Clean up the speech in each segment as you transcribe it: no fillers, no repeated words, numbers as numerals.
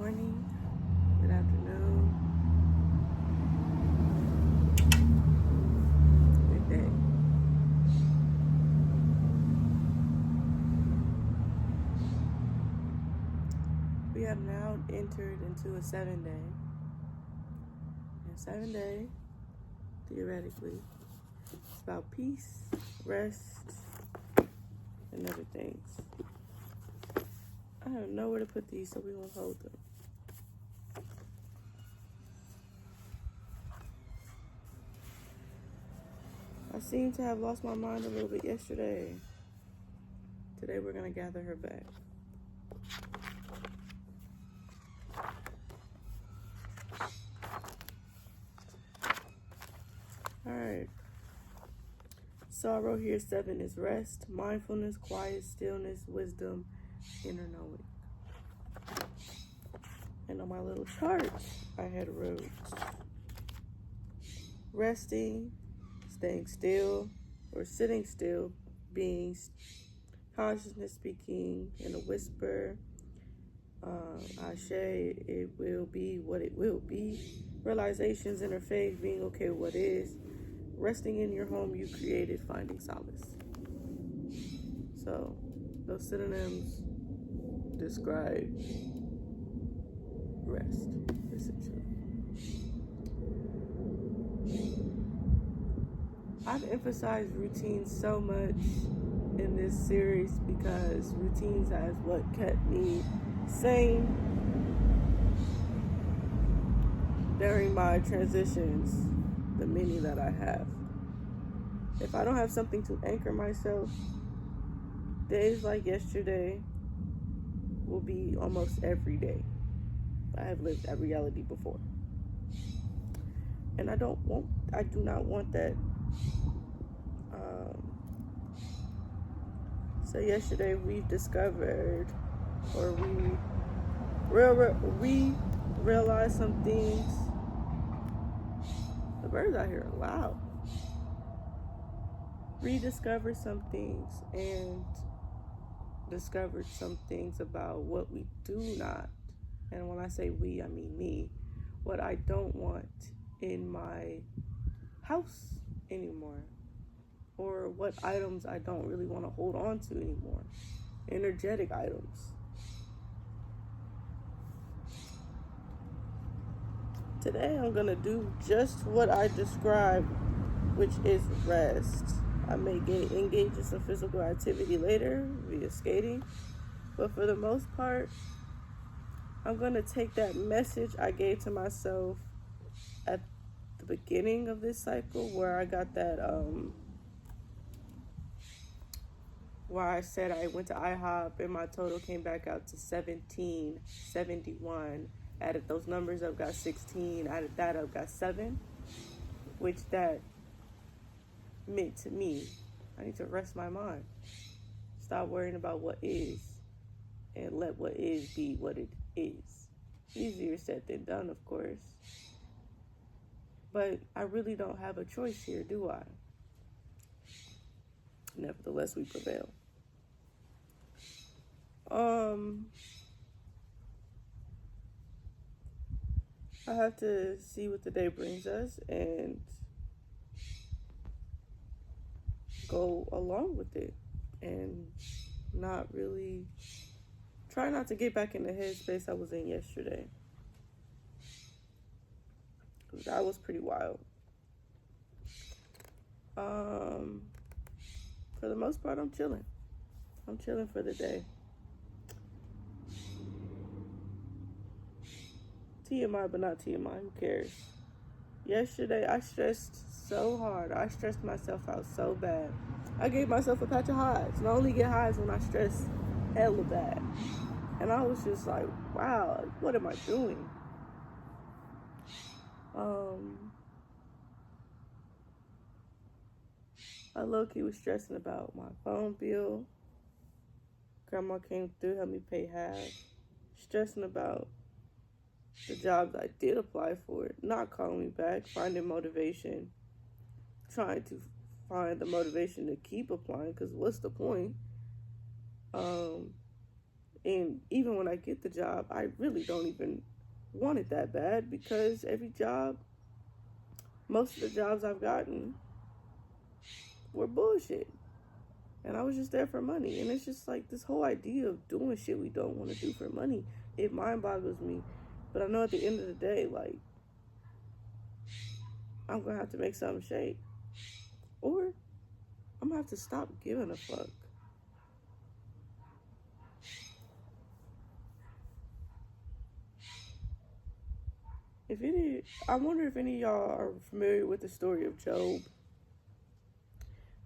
morning, good afternoon, good day. We have now entered into a 7-day. And 7-day, theoretically, it's about peace, rest, and other things. I don't know where to put these, so we won't hold them. I seem to have lost my mind a little bit yesterday. Today we're going to gather her back. Alright. So I wrote here 7 is rest, mindfulness, quiet, stillness, wisdom, inner knowing. And on my little chart, I had wrote resting, staying still, or sitting still, being consciousness speaking in a whisper. Ashe, it will be what it will be. Realizations, inner faith, being okay with what is. Resting in your home you created, finding solace. So, those synonyms describe rest, essentially. I've emphasized routines so much in this series because routines is what kept me sane during my transitions, the many that I have. If I don't have something to anchor myself, days like yesterday will be almost every day. I have lived that reality before. And I do not want that. So yesterday we discovered, or we realized some things. The birds out here are loud. Rediscovered some things and discovered some things about what we do not, and when I say we, I mean me, what I don't want in my house anymore, or what items I don't really want to hold on to anymore, energetic items. Today I'm gonna do just what I described, which is rest. I may engage in some physical activity later via skating, but for the most part, I'm gonna take that message I gave to myself at the beginning of this cycle, where I got that, where I said I went to IHOP and my total came back out to 1771. Added those numbers up, got 16. Added that up, got 7. Which that meant to me, I need to rest my mind. Stop worrying about what is and let what is be what it is. Easier said than done, of course. But I really don't have a choice here, do I? Nevertheless, we prevail. I have to see what the day brings us and go along with it, and try not to get back in the headspace I was in yesterday. That was pretty wild. For the most part, I'm chilling. I'm chilling for the day. TMI, but not TMI. Who cares? Yesterday, I stressed so hard. I stressed myself out so bad. I gave myself a patch of highs. And I only get highs when I stress hella bad. And I was just like, wow, what am I doing? I low-key was stressing about my phone bill. Grandma came through, helped me pay half. Stressing about the jobs I did apply for, not calling me back, finding motivation, trying to find the motivation to keep applying, because what's the point? And even when I get the job, I really don't even want it that bad, because most of the jobs I've gotten were bullshit. And I was just there for money. And it's just like this whole idea of doing shit we don't want to do for money, it mind boggles me. But I know at the end of the day, like, I'm going to have to make something shake. Or I'm going to have to stop giving a fuck. I wonder if any of y'all are familiar with the story of Job.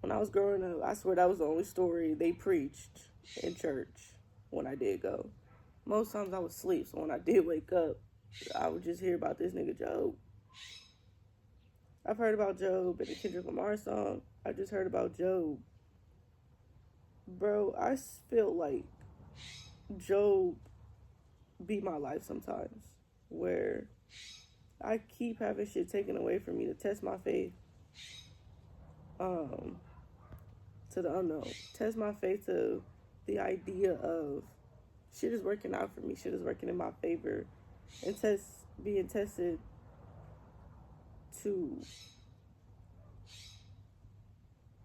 When I was growing up, I swear that was the only story they preached in church when I did go. Most times I would sleep, so when I did wake up, I would just hear about this nigga Job. I've heard about Job in the Kendrick Lamar song. I just heard about Job. Bro, I feel like Job be my life sometimes, where I keep having shit taken away from me to test my faith to the unknown. Test my faith to the idea of shit is working out for me, shit is working in my favor, and being tested to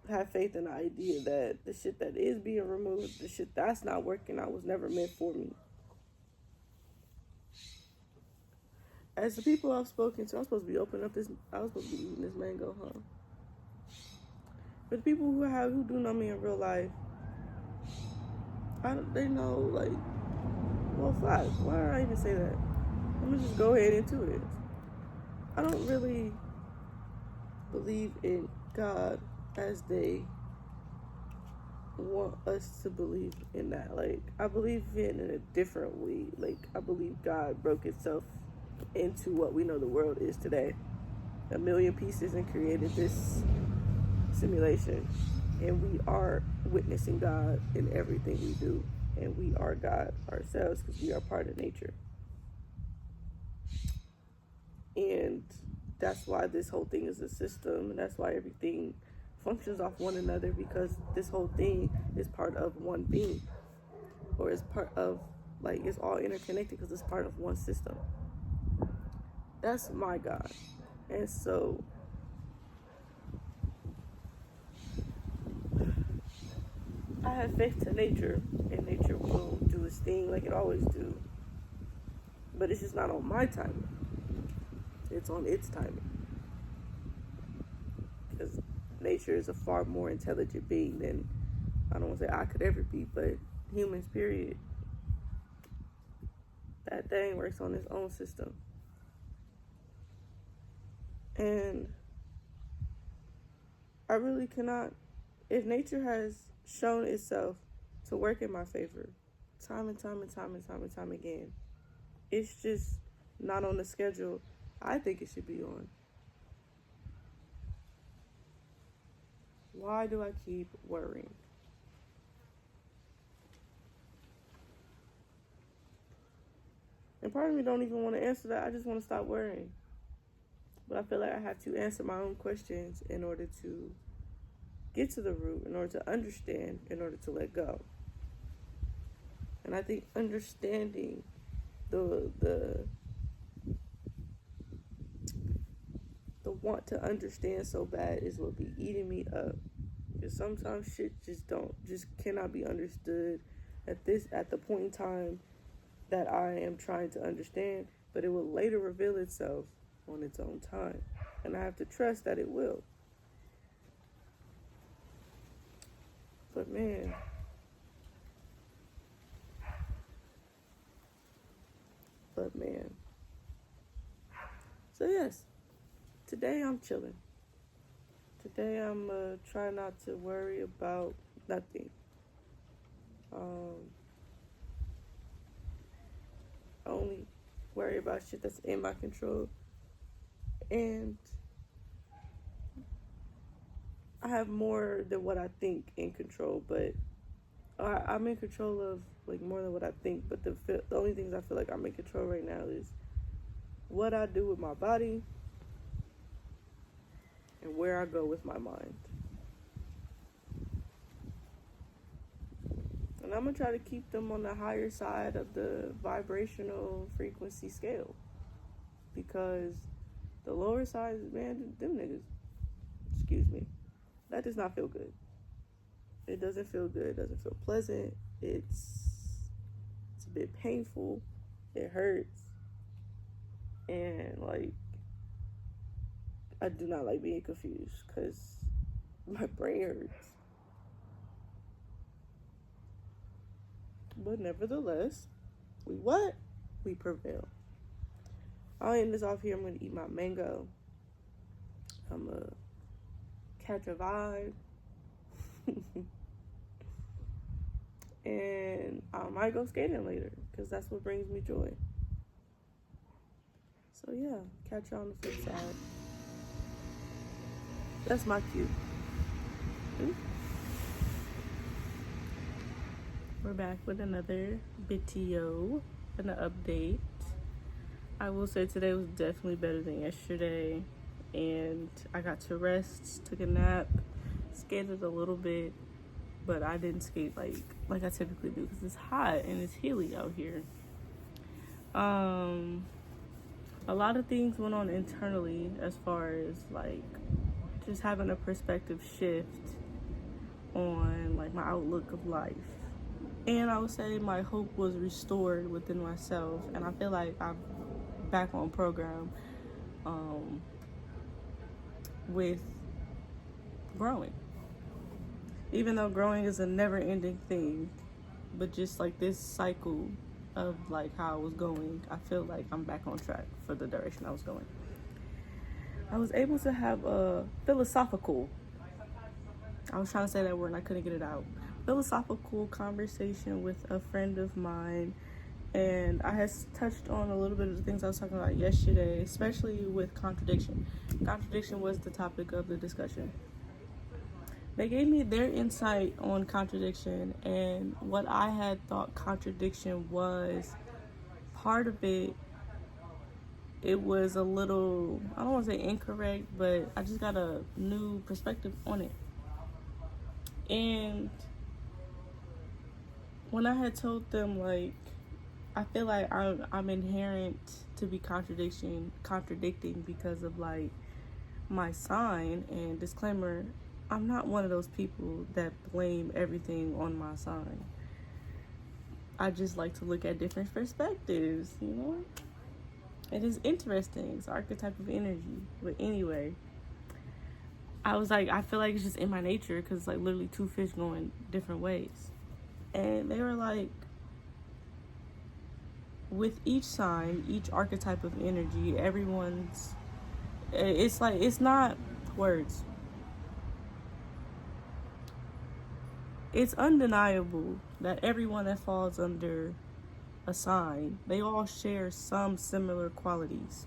have faith in the idea that the shit that is being removed, the shit that's not working out, was never meant for me. As the people I've spoken to, I was supposed to be eating this mango, huh? But the people who do know me in real life, they know, like, well, fuck, why did I even say that? Let me just go ahead into it. I don't really believe in God as they want us to believe in that. Like, I believe in a different way. Like, I believe God broke itself into what we know the world is today. 1,000,000 pieces, and created this simulation. And we are witnessing God in everything we do. And we are God ourselves, because we are part of nature. And that's why this whole thing is a system, and that's why everything functions off one another, because this whole thing is part of one being, or is part of, like, it's all interconnected because it's part of one system. That's my God. And so I have faith to nature, and nature will do its thing like it always do. But it's just not on my timing. It's on its timing. Because nature is a far more intelligent being than, I don't want to say I could ever be, but humans, period. That thing works on its own system. And I really cannot, if nature has shown itself to work in my favor time and time again, it's just not on the schedule I think it should be on. Why do I keep worrying? And part of me don't even want to answer that. I just want to stop worrying. But I feel like I have to answer my own questions in order to get to the root, in order to understand, in order to let go. And I think understanding the want to understand so bad is what be eating me up. Because sometimes shit just cannot be understood at the point in time that I am trying to understand, but it will later reveal itself on its own time. And I have to trust that it will. But man, so yes, today I'm chilling. Today I'm trying not to worry about nothing. Only worry about shit that's in my control. And I have more than what I think in control, but I'm in control of, like, more than what I think. But the only things I feel like I'm in control right now is what I do with my body and where I go with my mind. And I'm going to try to keep them on the higher side of the vibrational frequency scale. Because the lower side, man, them niggas, excuse me, that does not feel good. It doesn't feel good. It doesn't feel pleasant. It's a bit painful. It hurts. And, like, I do not like being confused because my brain hurts. But nevertheless, we prevail. I'll end this off here. I'm going to eat my mango. I'm going to catch a vibe. And I might go skating later because that's what brings me joy. So yeah, catch you on the flip side. That's my cue. We're back with another video and an update. I will say today was definitely better than yesterday, and I got to rest, took a nap, skated a little bit, but I didn't skate like I typically do because it's hot and it's hilly out here. A lot of things went on internally as far as like just having a perspective shift on like my outlook of life. And I would say my hope was restored within myself, and I feel like I'm back on program with growing. Even though growing is a never-ending thing, but just like this cycle of like how I was going, I feel like I'm back on track for the direction I was going. I was able to have a philosophical, I was trying to say that word and I couldn't get it out, philosophical conversation with a friend of mine, and I had touched on a little bit of the things I was talking about yesterday, especially with contradiction. Contradiction was the topic of the discussion. They gave me their insight on contradiction, and what I had thought contradiction was, part of it, it was a little, I don't want to say incorrect, but I just got a new perspective on it. And when I had told them, like, I feel like I'm inherent to be contradicting because of, like, my sign, and disclaimer, I'm not one of those people that blame everything on my sign. I just like to look at different perspectives, you know? It is interesting. It's archetype of energy. But anyway, I was like, I feel like it's just in my nature because it's like literally two fish going different ways. And they were like, with each sign, each archetype of energy, it's like, it's not words. It's undeniable that everyone that falls under a sign, they all share some similar qualities,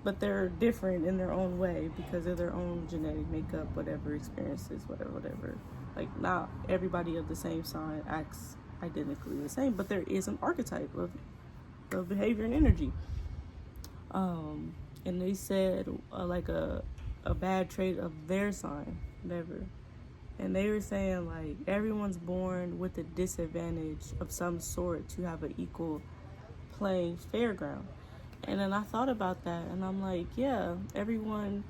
but they're different in their own way because of their own genetic makeup, whatever experiences, whatever. Like, not everybody of the same sign acts identically the same, but there is an archetype of behavior and energy. And they said like a bad trait of their sign, whatever. And they were saying, like, everyone's born with a disadvantage of some sort to have an equal playing fair ground. And then I thought about that, and I'm like, yeah, everyone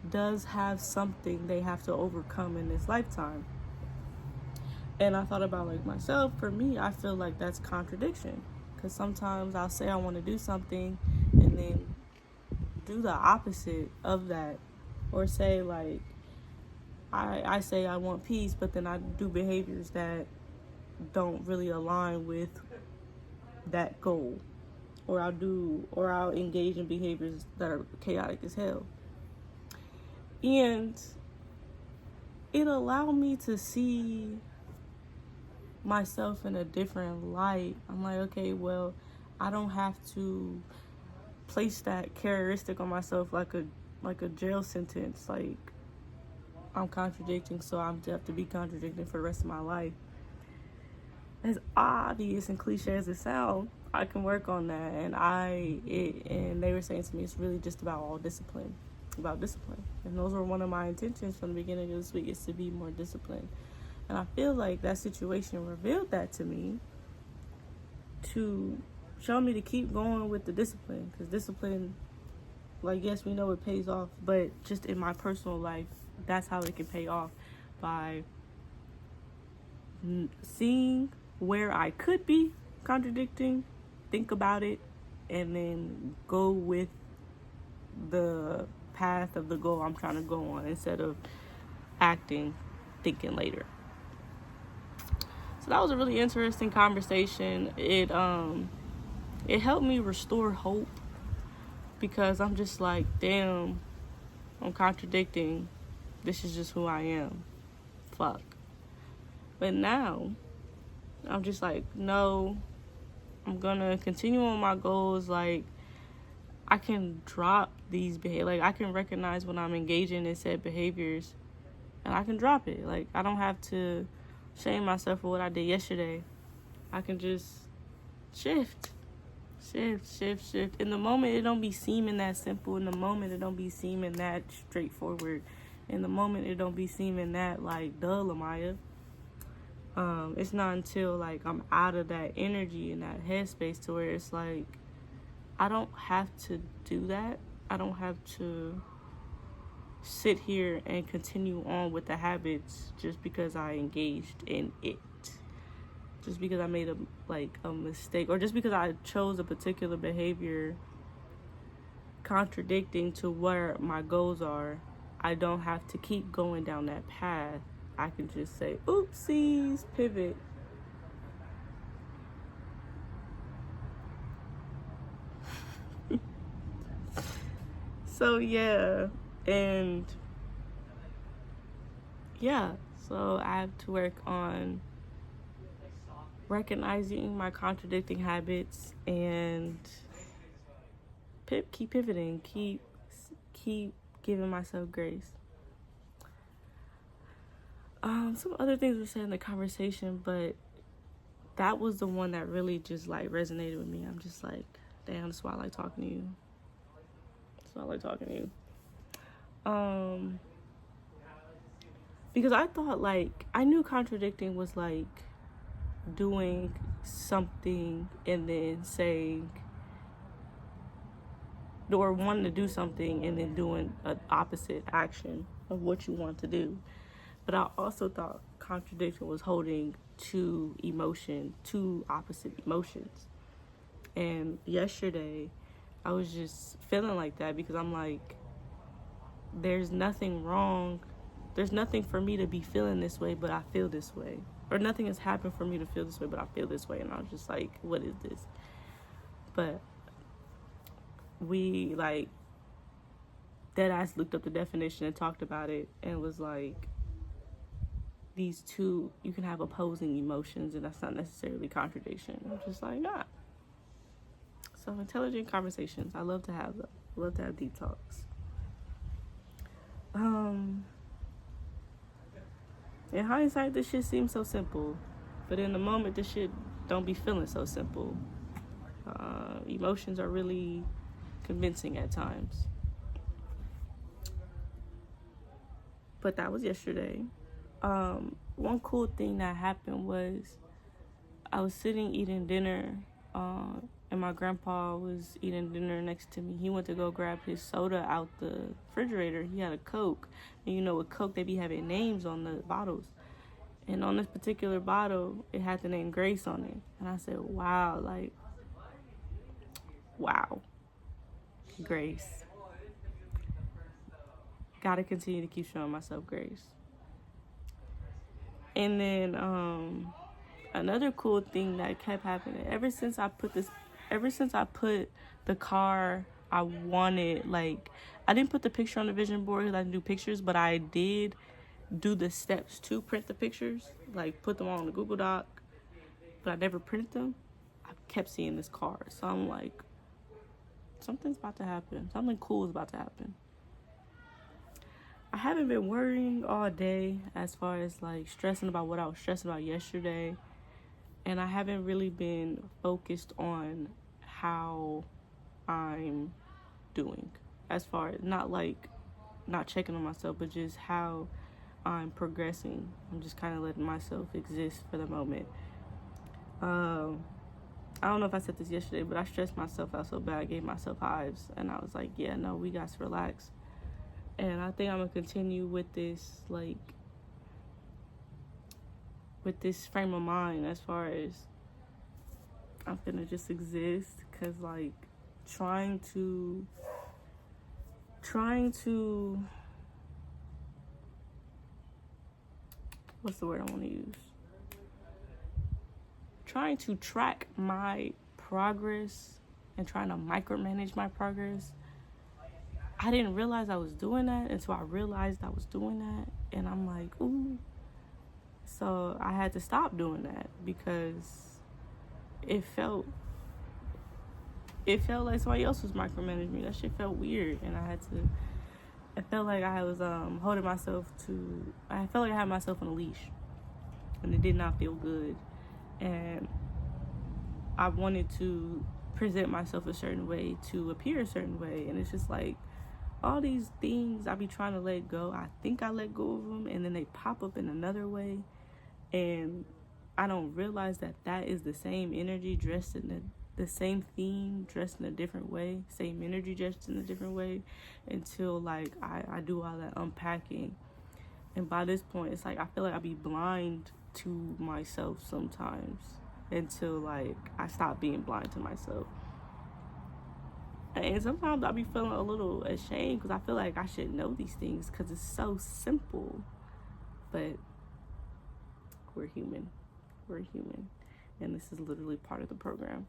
does have something they have to overcome in this lifetime. And I thought about, like, myself. For me, I feel like that's contradiction. Because sometimes I'll say I want to do something and then do the opposite of that. Or say, like, I say I want peace, but then I do behaviors that don't really align with that goal. Or I'll engage in behaviors that are chaotic as hell. And it allowed me to see myself in a different light. I'm like, okay, well, I don't have to place that characteristic on myself like a jail sentence. Like, I'm contradicting, so I'm have to be contradicting for the rest of my life. As obvious and cliche as it sounds, I can work on that. And they were saying to me, it's really just about discipline. And those were one of my intentions from the beginning of this week, is to be more disciplined. And I feel like that situation revealed that to me to show me to keep going with the discipline. Because discipline, like, yes, we know it pays off, but just in my personal life, that's how it can pay off, by seeing where I could be contradicting, think about it, and then go with the path of the goal I'm trying to go on, instead of acting, thinking later. So that was a really interesting conversation. It helped me restore hope, because I'm just like, damn, I'm contradicting. This is just who I am. Fuck. But now, I'm just like, no, I'm gonna continue on my goals. Like, I can drop these like, I can recognize when I'm engaging in said behaviors, and I can drop it. Like, I don't have to shame myself for what I did yesterday. I can just shift. In the moment, it don't be seeming that simple. In the moment, it don't be seeming that straightforward. In the moment, it don't be seeming that, like, duh, Lamaya. It's not until, like, I'm out of that energy and that headspace to where it's like, I don't have to do that. I don't have to sit here and continue on with the habits just because I engaged in it. Just because I made a mistake, or just because I chose a particular behavior contradicting to where my goals are, I don't have to keep going down that path. I can just say, oopsies, pivot. So yeah, and yeah, so I have to work on recognizing my contradicting habits and keep pivoting, keep giving myself grace. Some other things were said in the conversation, but that was the one that really just, like, resonated with me. I'm just like, damn, that's why I like talking to you. That's why I like talking to you. Because I thought, like, I knew contradicting was like doing something and then saying, or wanting to do something and then doing an opposite action of what you want to do. But I also thought contradiction was holding two opposite emotions. And yesterday, I was just feeling like that, because I'm like, there's nothing wrong. There's nothing for me to be feeling this way, but I feel this way. Or nothing has happened for me to feel this way, but I feel this way. And I was just like, what is this? But we, like, deadass looked up the definition and talked about it, and was like, these two, you can have opposing emotions, and that's not necessarily contradiction. I'm just like, nah. So intelligent conversations, I love to have them. I love to have deep talks. In hindsight, this shit seems so simple, but in the moment, this shit don't be feeling so simple. Emotions are really convincing at times. But that was yesterday. One cool thing that happened was I was sitting eating dinner, and my grandpa was eating dinner next to me. He went to go grab his soda out the refrigerator. He had a Coke. And you know, with Coke, they be having names on the bottles. And on this particular bottle, it had the name Grace on it. And I said, wow, like, wow. Grace. Gotta continue to keep showing myself grace. And then another cool thing that kept happening, ever since I put the car I wanted, like, I didn't put the picture on the vision board because I didn't do pictures, but I did do the steps to print the pictures, like put them on the Google Doc, but I never printed them. I kept seeing this car, so I'm like, something's about to happen. Something cool is about to happen. I haven't been worrying all day as far as, like, stressing about what I was stressing about yesterday. And I haven't really been focused on how I'm doing. As far as not checking on myself, but just how I'm progressing. I'm just kind of letting myself exist for the moment. I don't know if I said this yesterday, but I stressed myself out so bad. I gave myself hives, and I was like, yeah, no, we got to relax. And I think I'm gonna continue with this, like, with this frame of mind, as far as I'm gonna just exist, because, like, trying to what's the word I want to use? Trying to track my progress and trying to micromanage my progress. I didn't realize I was doing that until I realized I was doing that, and I'm like, ooh. So I had to stop doing that because it felt like somebody else was micromanaging me. That shit felt weird, and I felt like I was holding myself to. I felt like I had myself on a leash, and it did not feel good. And I wanted to present myself a certain way, to appear a certain way, and it's just like all these things I be trying to let go. I think I let go of them, and then they pop up in another way, and I don't realize that is the same energy dressed in the same theme dressed in a different way, same energy dressed in a different way, until like I do all that unpacking. And by this point, it's like I feel like I be blind to myself sometimes, until like I stop being blind to myself. And sometimes I be feeling a little ashamed because I feel like I should know these things because it's so simple. But we're human. We're human. And this is literally part of the program.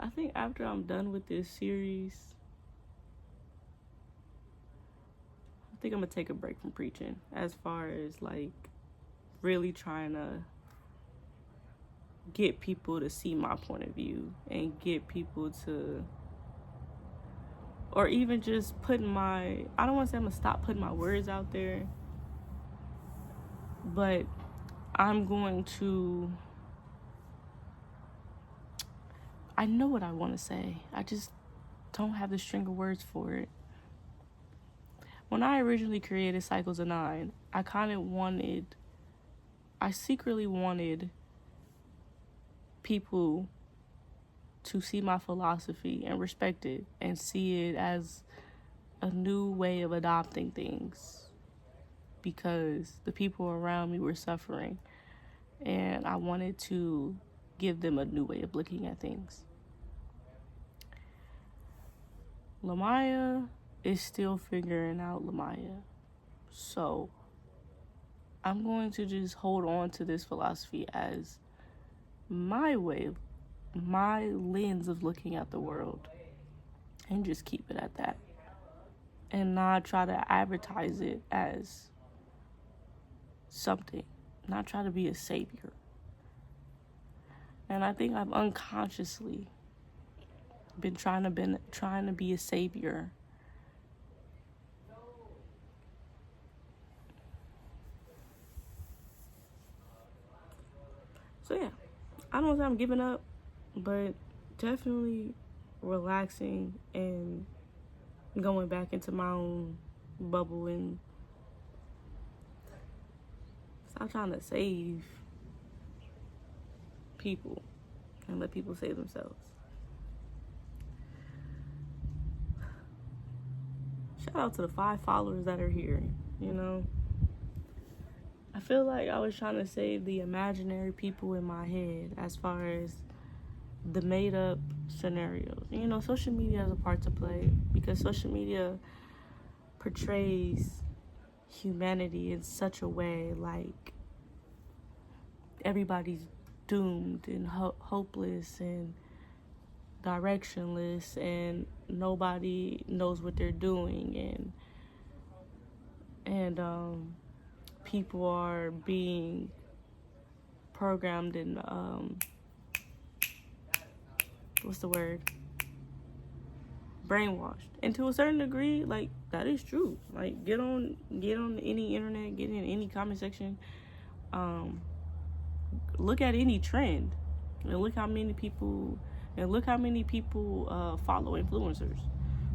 I think after I'm done with this series, I think I'm going to take a break from preaching, as far as like really trying to get people to see my point of view and get people to, or even just putting I don't want to say I'm going to stop putting my words out there, but I'm going to, I know what I want to say. I just don't have the string of words for it. When I originally created Cycles of Nine, I secretly wanted people to see my philosophy and respect it and see it as a new way of adopting things, because the people around me were suffering, and I wanted to give them a new way of looking at things. Lamaya is still figuring out Lamaya, so I'm going to just hold on to this philosophy as my lens of looking at the world, and just keep it at that, and not try to advertise it as something, not try to be a savior. And I think I've unconsciously been trying to be a savior. So yeah, I don't know if I'm giving up, but definitely relaxing and going back into my own bubble and stop trying to save people and let people save themselves. Shout out to the 5 followers that are here, you know. I feel like I was trying to save the imaginary people in my head, as far as the made up scenarios. You know, social media has a part to play, because social media portrays humanity in such a way like everybody's doomed and hopeless and directionless, and nobody knows what they're doing, and people are being programmed and brainwashed. And to a certain degree, like, that is true. Like, get on any internet, get in any comment section, look at any trend, and look how many people follow influencers.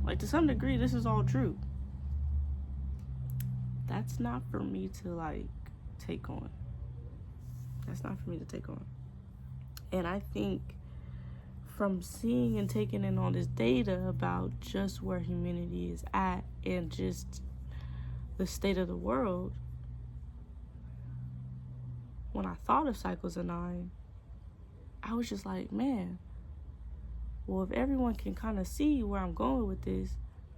Like, to some degree, this is all true. that's not for me to like take on. That's not for me to take on. And I think from seeing and taking in all this data about just where humanity is at and just the state of the world, when I thought of Cycles of Nine, I was just like, man, well, if everyone can kind of see where I'm going with this,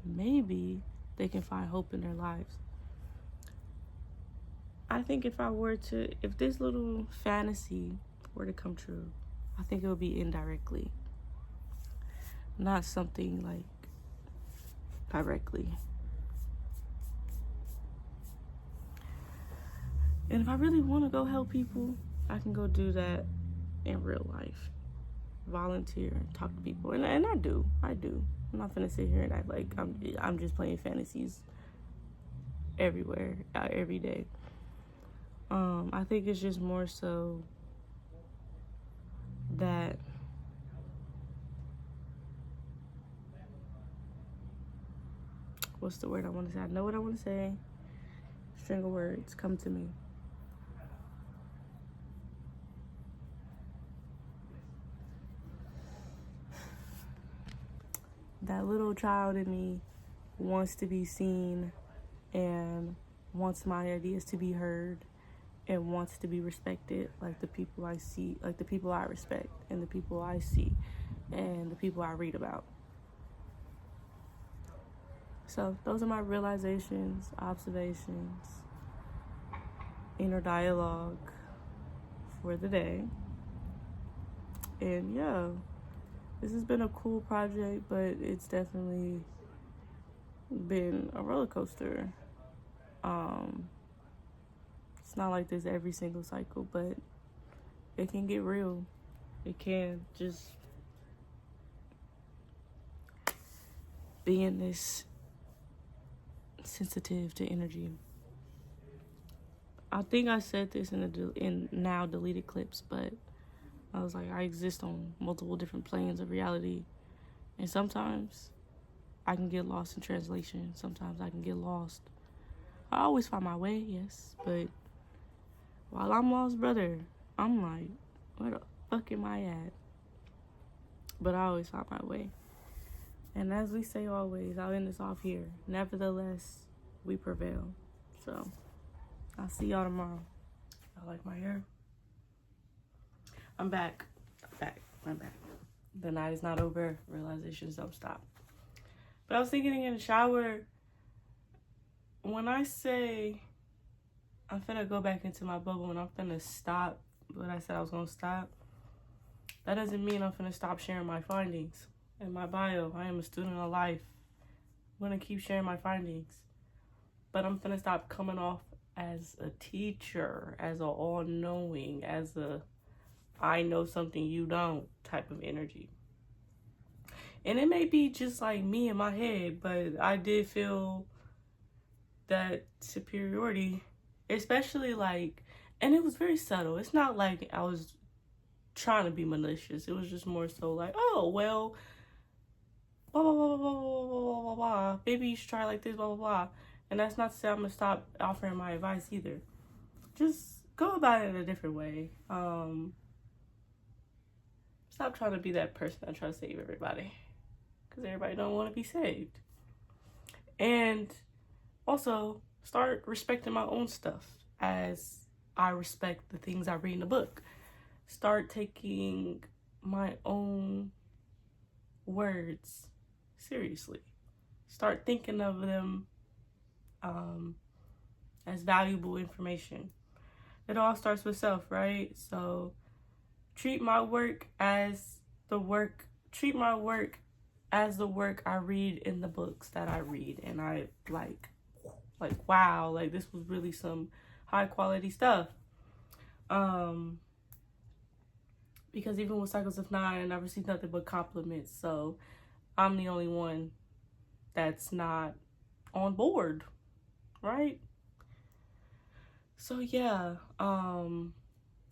maybe they can find hope in their lives. I think if this little fantasy were to come true, I think it would be indirectly, not something like directly. And if I really want to go help people, I can go do that in real life. Volunteer and talk to people. And I do. I'm not gonna sit here and act like I'm just playing fantasies everywhere, every day. I think it's just more so that what's the word I want to say? I know what I want to say. String of words come to me. That little child in me wants to be seen and wants my ideas to be heard and wants to be respected, like the people I see, like the people I respect and the people I see and the people I read about. So those are my realizations, observations, inner dialogue for the day. And yeah, this has been a cool project, but it's definitely been a roller coaster. It's not like this every single cycle, but it can get real. It can just being this sensitive to energy. I think I said this in now deleted clips, but I was like, I exist on multiple different planes of reality, and sometimes I can get lost in translation. Sometimes I can get lost. I always find my way, yes, but while I'm lost, brother, I'm like, where the fuck am I at? But I always find my way. And as we say always, I'll end this off here. Nevertheless, we prevail. So, I'll see y'all tomorrow. I like my hair. I'm back. The night is not over. Realizations don't stop. But I was thinking in the shower, when I say I'm finna go back into my bubble and I'm finna stop what I said I was gonna stop, that doesn't mean I'm finna stop sharing my findings. In my bio, I am a student of life. I'm gonna keep sharing my findings. But I'm finna stop coming off as a teacher, as a all-knowing, as a I know something you don't type of energy. And it may be just like me in my head, but I did feel that superiority, especially like, and it was very subtle. It's not like I was trying to be malicious. It was just more so like, oh, well, blah, blah, blah, blah, blah, blah, blah, blah, blah. Maybe you should try like this, blah, blah, blah. And that's not to say I'm going to stop offering my advice either. Just go about it in a different way. Stop trying to be that person that tries to save everybody. Because everybody don't want to be saved. And also, start respecting my own stuff as I respect the things I read in the book. Start taking my own words seriously. Start thinking of them as valuable information. It all starts with self, right? So treat my work as the work I read in the books that I read, and I like wow, like this was really some high quality stuff. Because even with Cycles of Nine, I received nothing but compliments, so I'm the only one that's not on board, right? So yeah, I'm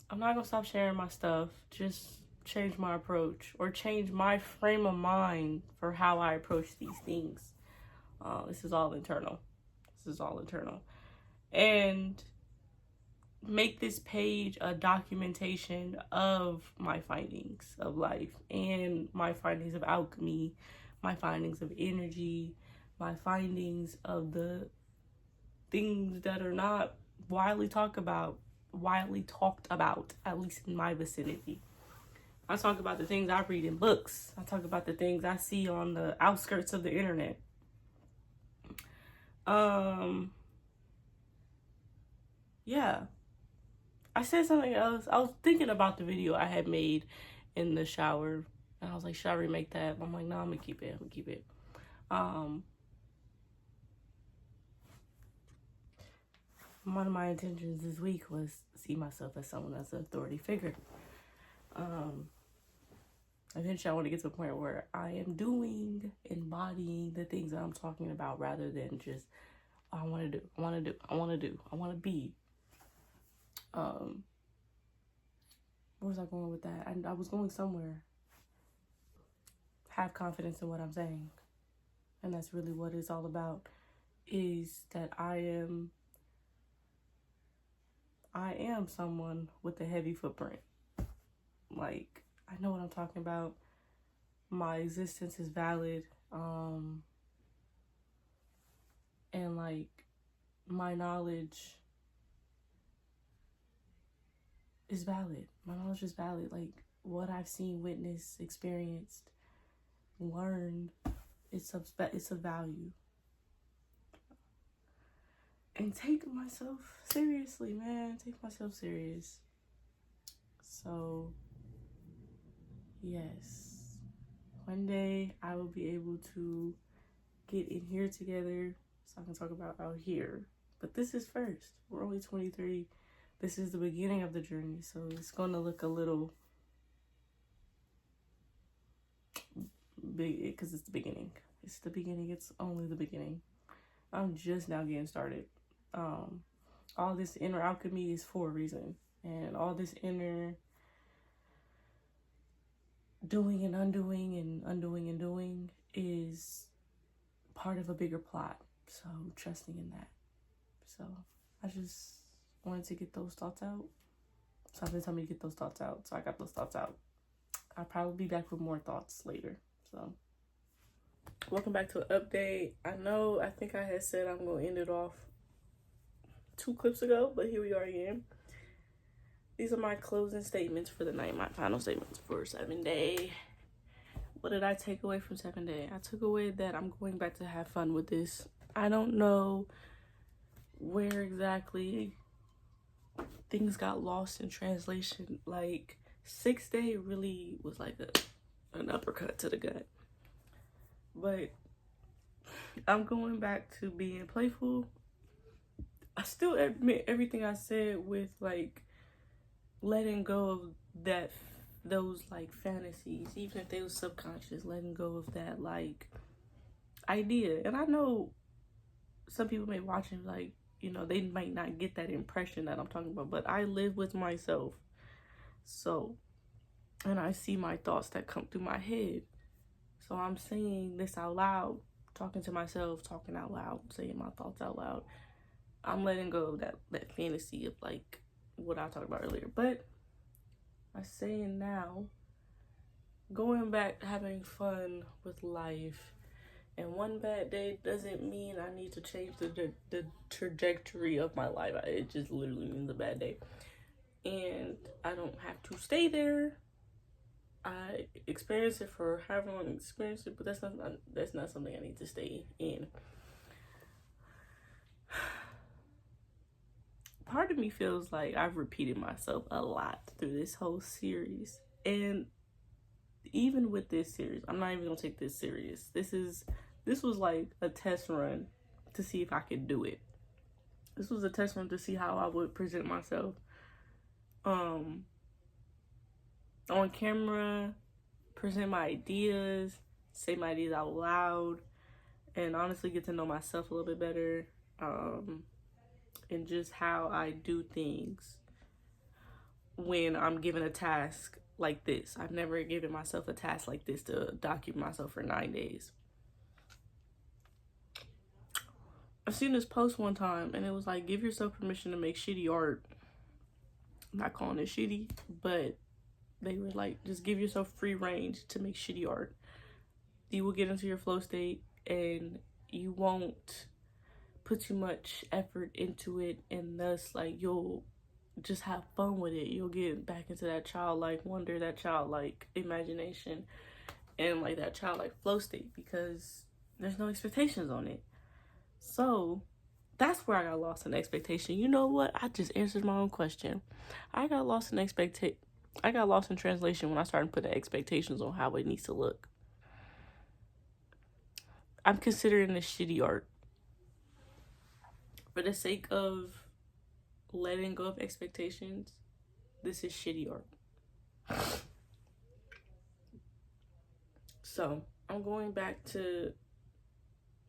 not gonna stop sharing my stuff, just change my approach or change my frame of mind for how I approach these things. This is all internal. and make this page a documentation of my findings of life and my findings of alchemy, my findings of energy, my findings of the things that are not widely talked about, at least in my vicinity. I talk about the things I read in books. I talk about the things I see on the outskirts of the internet. Yeah. I said something else. I was thinking about the video I had made in the shower. And I was like, should I remake that? I'm like, no, I'm gonna keep it. One of my intentions this week was see myself as someone as an authority figure. Eventually I want to get to a point where I am embodying the things that I'm talking about, rather than just, oh, I want to be. Where was I going with that? I was going somewhere. Have confidence in what I'm saying. And that's really what it's all about, is that I am someone with a heavy footprint. Like, I know what I'm talking about. My existence is valid. And like, my knowledge is valid. My knowledge is valid. Like, what I've seen, witnessed, experienced, learned, it's of value. And take myself seriously, man. Take myself serious. So, yes. One day I will be able to get in here together so I can talk about out here. But this is first. We're only 23. This is the beginning of the journey. So it's going to look a little big because it's the beginning. It's the beginning. It's only the beginning. I'm just now getting started. All this inner alchemy is for a reason, and all this inner doing and undoing and undoing and doing is part of a bigger plot. So trusting in that. So I just wanted to get those thoughts out. Something told me to get those thoughts out, so I got those thoughts out. I'll probably be back with more thoughts later. So welcome back to an update. I think I had said I'm gonna end it off 2 clips ago, but here we are again. These are my closing statements for the night, my final statements for 7 day. What did I take away from 7 day? I took away that I'm going back to have fun with this. I don't know where exactly things got lost in translation. Like, 6 day really was like an uppercut to the gut. But I'm going back to being playful. I still admit everything I said with like letting go of those like fantasies, even if they were subconscious, letting go of that like idea. And I know some people may watch it like, they might not get that impression that I'm talking about, but I live with myself. So, and I see my thoughts that come through my head. So I'm saying this out loud, talking to myself, talking out loud, saying my thoughts out loud. I'm letting go of that fantasy of like what I talked about earlier. But I'm saying now, going back, having fun with life. And one bad day doesn't mean I need to change the trajectory of my life. It just literally means a bad day. And I don't have to stay there. I experience it for however long I experience it, but that's not something I need to stay in. Part of me feels like I've repeated myself a lot through this whole series. And even with this series, I'm not even gonna take this serious. This was like a test run to see if I could do it. This was a test run to see how I would present myself on camera, present my ideas, say my ideas out loud, and honestly get to know myself a little bit better, and just how I do things when I'm given a task like this. I've never given myself a task like this to document myself for 9 days. I seen this post one time and it was like, give yourself permission to make shitty art. I'm not calling it shitty, but they were like, just give yourself free range to make shitty art. You will get into your flow state and you won't put too much effort into it, and thus like you'll just have fun with it. You'll get back into that childlike wonder, that childlike imagination, and like that childlike flow state, because there's no expectations on it. So that's where I got lost in expectation. You know what? I just answered my own question. I got lost in translation when I started putting expectations on how it needs to look. I'm considering this shitty art. For the sake of letting go of expectations, this is shitty art. So I'm going back to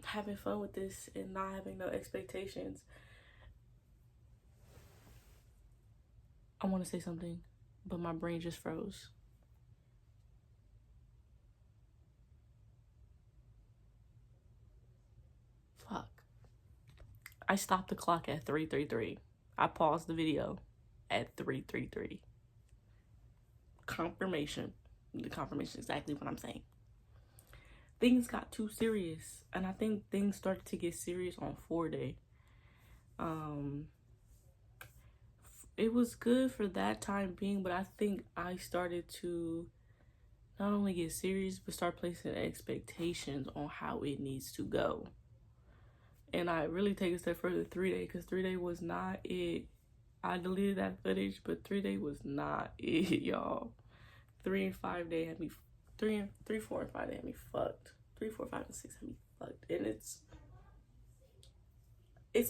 having fun with this and not having no expectations. I want to say something, but my brain just froze. Fuck. I stopped the clock at 3:33. I paused the video at 3:33. Confirmation. The confirmation is exactly what I'm saying. Things got too serious, and I think things started to get serious on 4-Day. It was good for that time being, but I think I started to not only get serious, but start placing expectations on how it needs to go. And I really take a step further, 3-Day, because 3-Day was not it. I deleted that footage, but 3-Day was not it, y'all. 3 and 5 day had me, 3, 4, and 5 day had me fucked. 3, 4, 5, and 6 had me fucked. And it's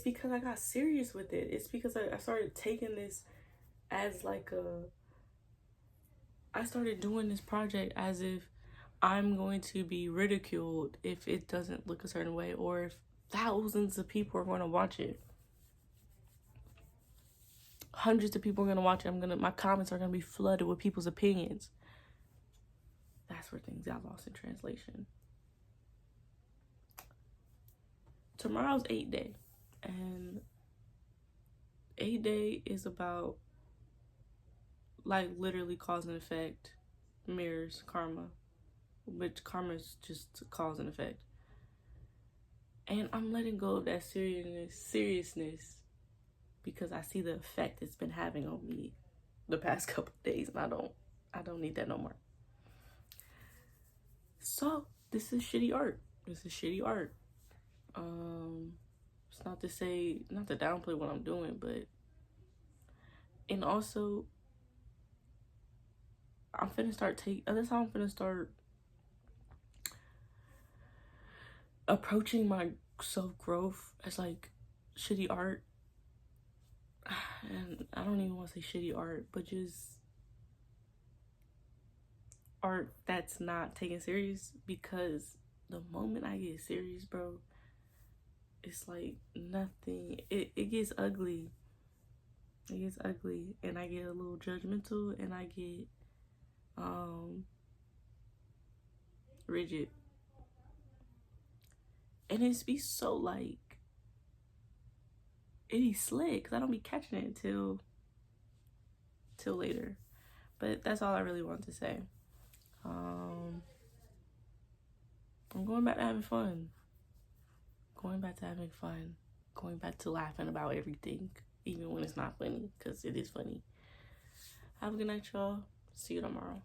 because I got serious with it. It's because I started taking this as like I started doing this project as if I'm going to be ridiculed if it doesn't look a certain way, or if thousands of people are going to watch it. Hundreds of people are going to watch it. My comments are going to be flooded with people's opinions. That's where things got lost in translation. Tomorrow's 8-Day. And 8-Day is about like literally cause and effect, mirrors karma, which karma is just cause and effect. And I'm letting go of that seriousness because I see the effect it's been having on me the past couple of days, and I don't need that no more. So this is shitty art. It's not to downplay what I'm doing, but, and also I'm finna start approaching my self-growth as like shitty art. And I don't even want to say shitty art, but just art that's not taken serious, because the moment I get serious, bro, it's like nothing. It gets ugly. It gets ugly, and I get a little judgmental, and I get rigid. And it's be so like, it be slick, because I don't be catching it till later. But that's all I really want to say. I'm going back to having fun. Going back to laughing about everything, even when it's not funny, because it is funny. Have a good night, y'all. See you tomorrow.